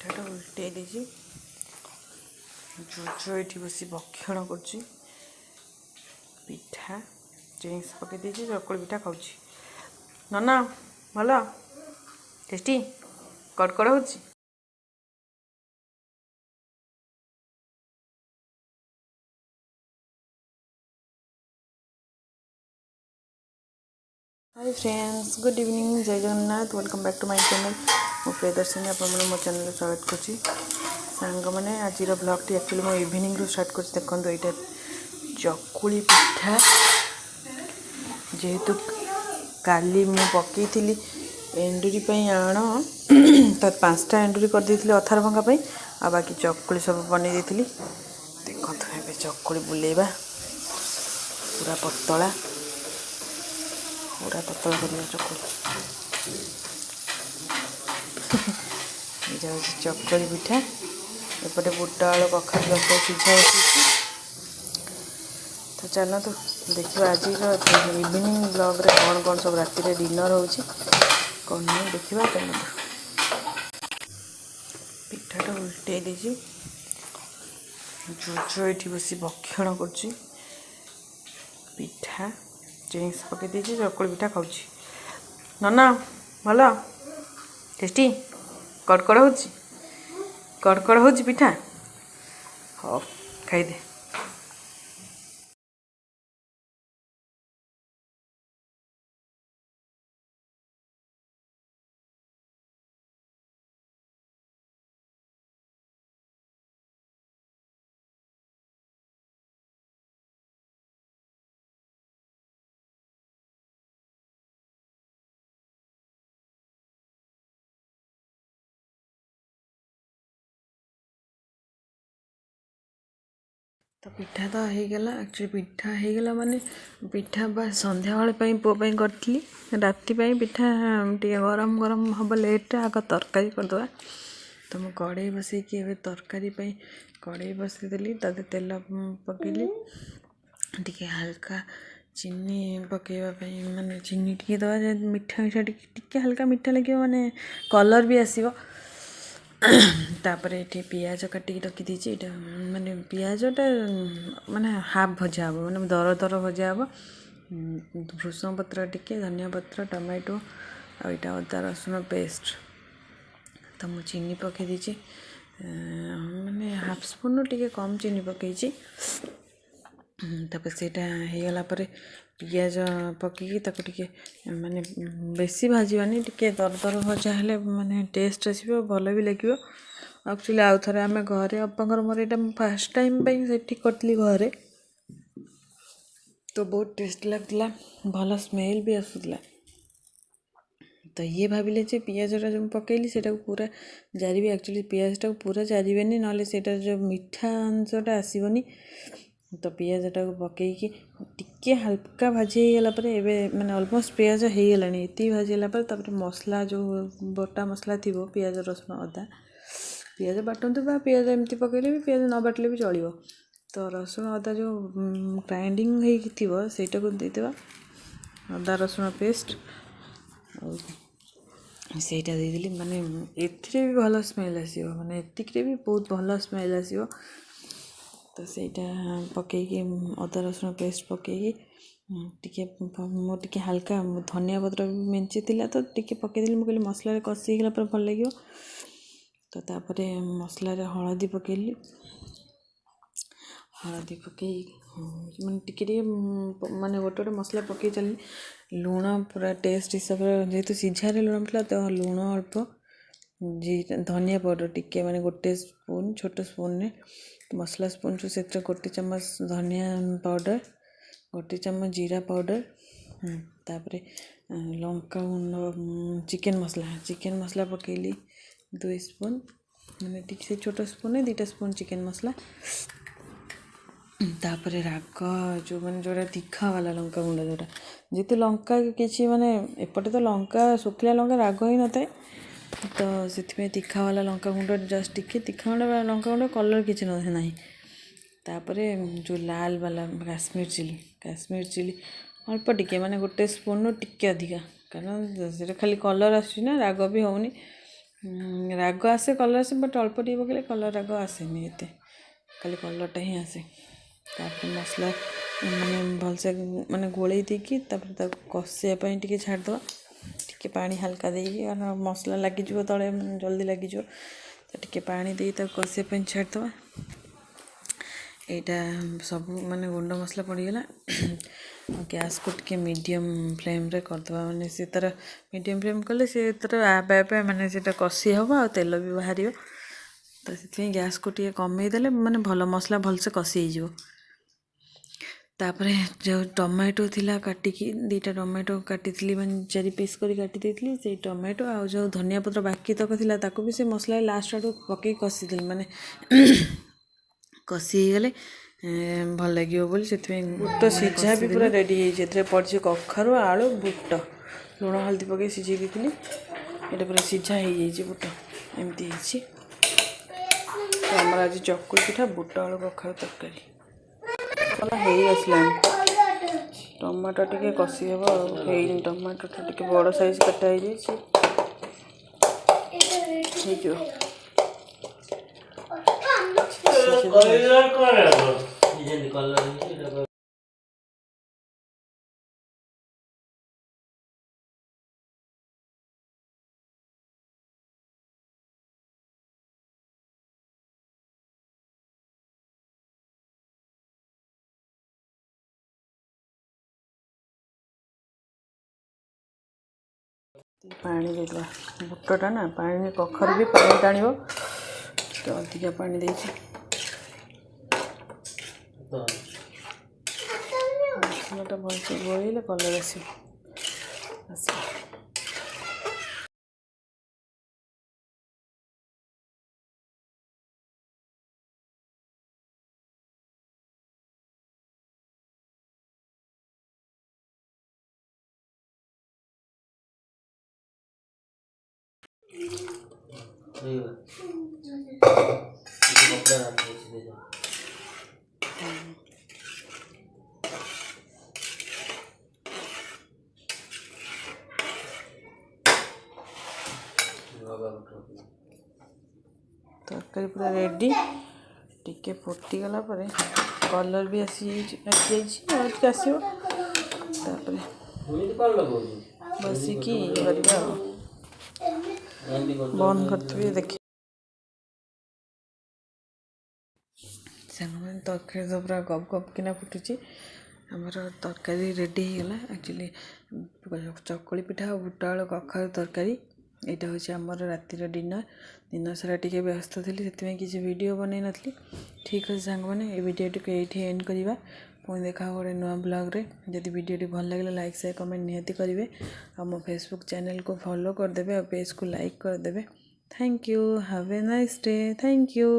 ପିଠାଟା ଉଲ୍ଟେଇ ଦେଇଛି। ଜୋଜ ଏଠି ବସି ଭକ୍ଷଣ କରୁଛି। ପିଠା ଚିଙ୍ଗସ୍ ପକେଇ ଦେଇଛି। ଚକୁଳି ପିଠା ଖାଉଛି। ନନା ଭଲ ଟେଷ୍ଟି କଡ଼କଡ଼ ହେଉଛି। हाय फ्रेंड्स, गुड इवनिंग, जय Jagannath, welcome back to my channel. मो प्रियदर्शिनी आपने मो चैनल स्वागत करुँची। सांग मैंने आज ब्लॉग एक्चुअली मो इवनिंग रू स्टार्ट कर देखो यहाँ चकुली पिठा जेहेतु काली मु पकई थी एंडुरी आण तो 5टा एंडुरी कर देती अथार भंगा आ बाकी चकुली सब बन देती। देखो ए चकुली बुलेवा पूरा पतला करवा चकुली ये चकुली पिठा एपटे बुट आलू कखार लंका सीझा बस। तो चलो तो देखिए आज इवनिंग ब्लॉग रे कौन कौन सब राति रे डिनर होची कौन नहीं देखा। चलो तो पिठाटा उल्टे देजी। जोजो ये बसी भक्षण करुँची। पिठा चिंग्स पकई देछि। चकुली पिठा खाଉଛି। नना भल टेस्टी कड़कड़ होची। कड़कड़ होची पिठा। हाँ खाइदे। तो पिठा तो होगला। एक्चुअली पिठा होगला माने पिठा बा संध्या बेले पुओ करी राति पिठा टे गरम गरम हम लेट आग तरकारी करदे। तो मुझे कड़े बसैकी तरकारी कड़े बसईदेली तेल पकईली टी हल्का चीनी पकईवाई माने चीनी टी दवा मीठा मीठा टी हल्का मीठा लगे माने कलर भी आसो। तापर ये पियाज काटिक रखी ये माने पियाजटा माने हाफ भजा हे माने दर दर भजा हे। भृषंग पत्र टिके धनिया पत्र टमाटो आईटा अदा रसुण पेस्ट। तो मुझे चीनी पकई दीची माने हाफ स्पून टी कम चीनी पकई। तापर सेटा होगला पियाज पकईकी टे माने बेसी भाजवानी टे दर दर भजा हेले माने टेस्ट आसो भल भी लगे। एक्चुअली आउ थे आम घरे अपांर मोर यहाँ फास्ट टाइम से करी घरे तो बहुत टेस्ट लगता भल स्मेल भी आसूला। तो ये भाविले पियाजटा जो पकईली से पूरा जारी एक्चुअली पियाजटा पूरा जारिबेनी ना से जो मीठा अंशटा आसबनी। तो पियाजटा को पकईकी टिके हल्का भाजी गला माने ऑलमोस्ट पियाज हो गला ये भाजीगला मसला जो बटा मसला थी पियाज रसुण अदा पियाज बाटतु बा पियाज एमती पकईले भी पियाज न बाटिले भी चलो। तो रसुण अदा जो ग्राइंडिंग होटा को देदेवा अदा रसुण पेस्ट सेटा देदेली माने एथिरे भी भल स्मेल आसो माने एतिकरे भी बहुत भल स्मेल आसो। तो सेटा पकईकी अदा रसुण पेस्ट पकईकी टिके मोर टिके हल्का धनिया पत्र मेंचे थिला तो टिके पकईदेली मुझे मसला कषी गला भल लगे। तो तापरे मसला हलदी पकईली हलदी पकई माने टिके माने गोटे मसला पकई चली लुण पूरा टेस्ट हिसाब से जेहेतु सीझारे लुण पड़ा तो लुण अल्प जी धनिया पाउडर टिके माने गोटे स्पून छोट स्पून ने मसला स्पून जो से गोटे चम्मच धनिया पाउडर गोटे चम्मच जीरा पाउडर तापरे लंका गुंड चिकेन मसला पकईली 2 स्पून मैंने ठीक से छोट स्पून है 2टा स्पून चिकेन मसला। तापर राग जो मैंने जोड़ा तीखा वाला लंका गुंड जोटा जेहेतु लंका किसी माने एपटे तो लंका सुखिला लंका राग ही न था तो से तीखा वाला लंका गुंड जस्ट टिके तीखा वाला लंका गुंड कलर किसी ना। तापर जो लाल वाला काश्मीर चिली अल्प टिके माने गोटे स्पून टिके अधिका कारण से खाली कलर आसना राग भी होनी ରାଗ ଆସେ କଲର୍ ଆସେ ବଟ୍ ଅଳ୍ପ ଟିକେ ପକେଇଲେ କଲର୍ ରାଗ ଆସେନି ଏତେ, ଖାଲି କଲର୍ଟା ହିଁ ଆସେ। ତାପରେ ମସଲା ମାନେ ଭଲସେ ମାନେ ଗୋଳେଇ ଦେଇକି ତାପରେ ତାକୁ କଷିବା ପାଇଁ ଟିକେ ଛାଡ଼ିଦେବା, ଟିକେ ପାଣି ହାଲକା ଦେଇକି, କାରଣ ମସଲା ଲାଗିଯିବ ତଳେ ଜଲ୍ଦି ଲାଗିଯିବ, ତ ଟିକେ ପାଣି ଦେଇ ତାକୁ କଷିବା ପାଇଁ ଛାଡ଼ିଦେବା। ଏଇଟା ସବୁ ମାନେ ଗୁଣ୍ଡ ମସଲା ପଡ଼ିଗଲା। ଗ୍ୟାସ୍କୁ ଟିକେ ମିଡ଼ିୟମ୍ ଫ୍ଲେମ୍ରେ କରିଦେବା, ମାନେ ସେ ତା'ର ମିଡ଼ିୟମ୍ ଫ୍ଲେମ୍ କଲେ ସେ ତା'ର ଆପେ ଆପେ ମାନେ ସେଇଟା କଷି ହେବ ଆଉ ତେଲ ବି ବାହାରିବ। ତ ସେଥିପାଇଁ ଗ୍ୟାସ୍କୁ ଟିକେ କମେଇ ଦେଲେ ମାନେ ଭଲ ମସଲା ଭଲସେ କଷି ହେଇଯିବ। ତାପରେ ଯେଉଁ ଟମାଟୋ ଥିଲା କାଟିକି, 2ଟା ଟମାଟୋ କାଟିଥିଲି, ମାନେ 4 ପିସ୍ କରି କାଟି ଦେଇଥିଲି। ସେଇ ଟମାଟୋ ଆଉ ଯେଉଁ ଧନିଆ ପତ୍ର ବାକି ତକ ଥିଲା ତାକୁ ବି ସେ ମସଲା ଲାଷ୍ଟ ଆଡ଼କୁ ପକେଇକି କଷିଥିଲି, ମାନେ କଷି ହେଇଗଲେ ଭଲ ଲାଗିବ ବୋଲି। ସେଥିପାଇଁ ବୁଟ ସିଝା ବି ପୁରା ରେଡ଼ି ହେଇଛି। ଏଥିରେ ପଡ଼ିଛି କଖାରୁ, ଆଳୁ, ବୁଟ, ଲୁଣ ହଳଦୀ ପକେଇ ସିଝେଇ ଦେଇଥିଲି। ଏଇଟା ପୁରା ସିଝା ହେଇଯାଇଛି, ବୁଟ ଏମିତି ହେଇଛି। ତ ଆମର ଆଜି ଚକୁଳି ପିଠା, ବୁଟ ଆଳୁ କଖାରୁ ତରକାରୀ ହେଇ ଆସିଲାଣି। ଟମାଟୋ ଟିକେ କଷି ହେବ ଆଉ, ହେଇନି। ଟମାଟୋଟା ଟିକେ ବଡ଼ ସାଇଜ୍ କଟା ହେଇଯାଇଛି, ହେଇଯିବ। ପାଣି ଦେଇଦେବା, ବୁଟଟା ନା ପାଣି, କଖାରୁ ବି ପାଣି ଟାଣିବ, ଟିକେ ଅଧିକା ପାଣି ଦେଇଛି। ମସଲାଟା ଭଲସେ ଗୋଳେଇଲେ କଲର୍ ଆସିବ। ତରକାରୀ ପୁରା ରେଡ଼ି। ଟିକେ ଫୁଟିଗଲା ପରେ କଲର୍ ବି ଆସିଯାଇଛି, ଆଉ ଟିକେ ଆସିବ। ତାପରେ ବସିକି କରିବା ଆଉ, ବନ୍ଦ କରିଥିବି ଦେଖି। ସାଙ୍ଗମାନେ ତରକାରୀ ତ ପୁରା ଗପ୍ ଗପ୍ କିନା ଫୁଟୁଛି। ଆମର ତରକାରୀ ରେଡ଼ି ହେଇଗଲା। ଆକ୍ଚୁଆଲି ଚକୁଳି ପିଠା ଆଉ ବୁଟ ଆଳୁ କଖାରୁ ତରକାରୀ, ଏଇଟା ହେଉଛି ଆମର ରାତିର ଡିନର୍। ଦିନ ସାରା ଟିକେ ବ୍ୟସ୍ତ ଥିଲି, ସେଥିପାଇଁ କିଛି ଭିଡ଼ିଓ ବନେଇ ନଥିଲି। ଠିକ୍ ଅଛି ସାଙ୍ଗମାନେ, ଏ ଭିଡ଼ିଓଟିକୁ ଏଇଠି ଏଣ୍ଡ କରିବା। ପୁଣି ଦେଖା ହେବ ଗୋଟେ ନୂଆ ବ୍ଲଗ୍ରେ। ଯଦି ଭିଡ଼ିଓଟି ଭଲ ଲାଗିଲା ଲାଇକ୍ ସେୟାର କମେଣ୍ଟ ନିହାତି କରିବେ। ଆଉ ମୋ ଫେସବୁକ୍ ଚ୍ୟାନେଲ୍କୁ ଫଲୋ କରିଦେବେ ଆଉ ପେଜ୍କୁ ଲାଇକ୍ କରିଦେବେ। Thank you, have a nice day, thank you.